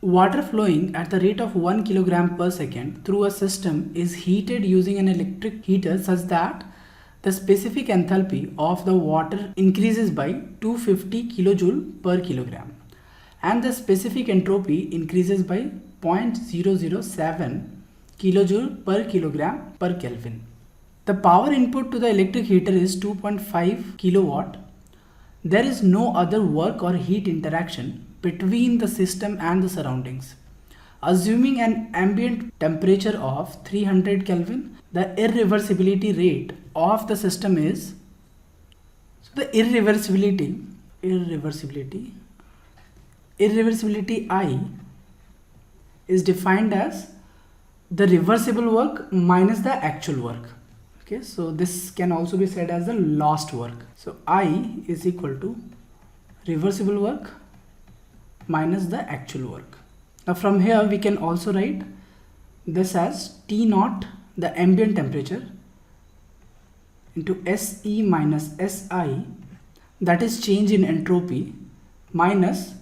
Water flowing at the rate of 1 kilogram per second through a system is heated using an electric heater such that the specific enthalpy of the water increases by 250 kilojoule per kilogram and the specific entropy increases by 0.007 kilojoule per kilogram per Kelvin. The power input to the electric heater is 2.5 kilowatt. There is no other work or heat interaction between the system and the surroundings. Assuming an ambient temperature of 300 Kelvin, the irreversibility rate of the system is, so the irreversibility I is defined as the reversible work minus the actual work. Okay, so this can also be said as the lost work. So I is equal to reversible work minus the actual work. Now from here we can also write this as T naught, the ambient temperature, into SE minus SI, that is change in entropy, minus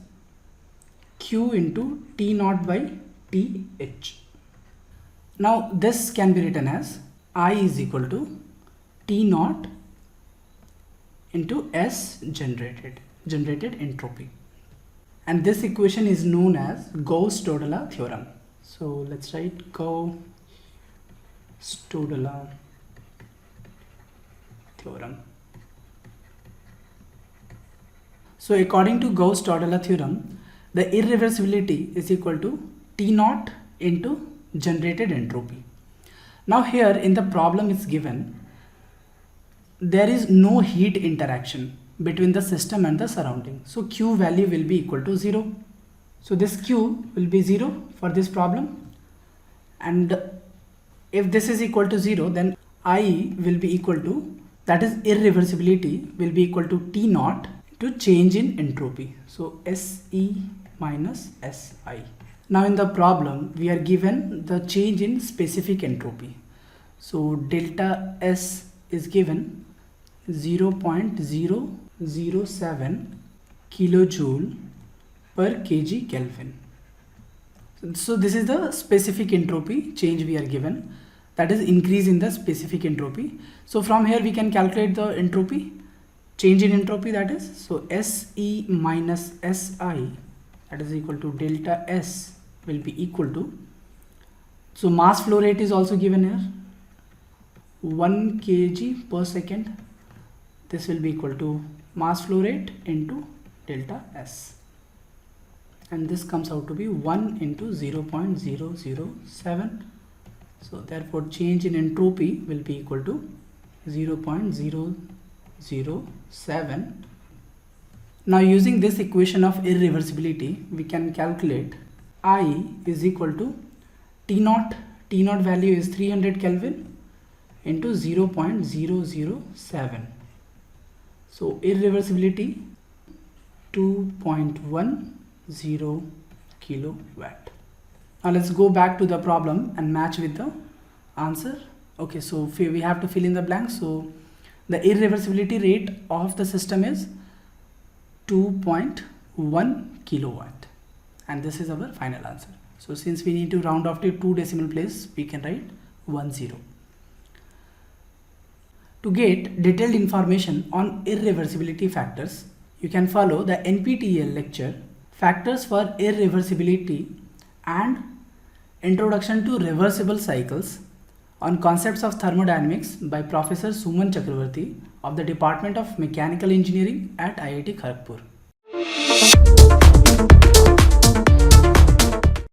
Q into T naught by TH. Now this can be written as I is equal to T naught into S generated entropy. And this equation is known as Gauss-Todala theorem. So let's write Gauss-Todala theorem. So according to Gauss-Todala theorem, the irreversibility is equal to T naught into generated entropy. Now here in the problem it's given there is no heat interaction between the system and the surrounding. So Q value will be equal to 0. So this Q will be 0 for this problem, and if this is equal to 0 then I will be equal to, that is irreversibility will be equal to T naught to change in entropy. So SE minus SI. Now in the problem we are given the change in specific entropy. So delta S is given 0.007 kilojoule per kg Kelvin. So this is the specific entropy change we are given, that is increase in the specific entropy. So from here we can calculate the entropy, change in entropy, that is. So SE minus SI, that is equal to delta S will be equal to, so mass flow rate is also given here, 1 kg per second. This will be equal to mass flow rate into delta S, and this comes out to be 1 into 0.007. So therefore change in entropy will be equal to 0.007. Now using this equation of irreversibility we can calculate I is equal to T naught value is 300 Kelvin into 0.007. So irreversibility 2.10 kilowatt. Now let's go back to the problem and match with the answer. Okay, so we have to fill in the blanks. So the irreversibility rate of the system is 2.1 kilowatt, and this is our final answer. So since we need to round off to 2 decimal place, we can write 10. To get detailed information on irreversibility factors, you can follow the NPTEL lecture Factors for Irreversibility and Introduction to Reversible Cycles on Concepts of Thermodynamics by Professor Suman Chakravarti of the Department of Mechanical Engineering at IIT Kharagpur.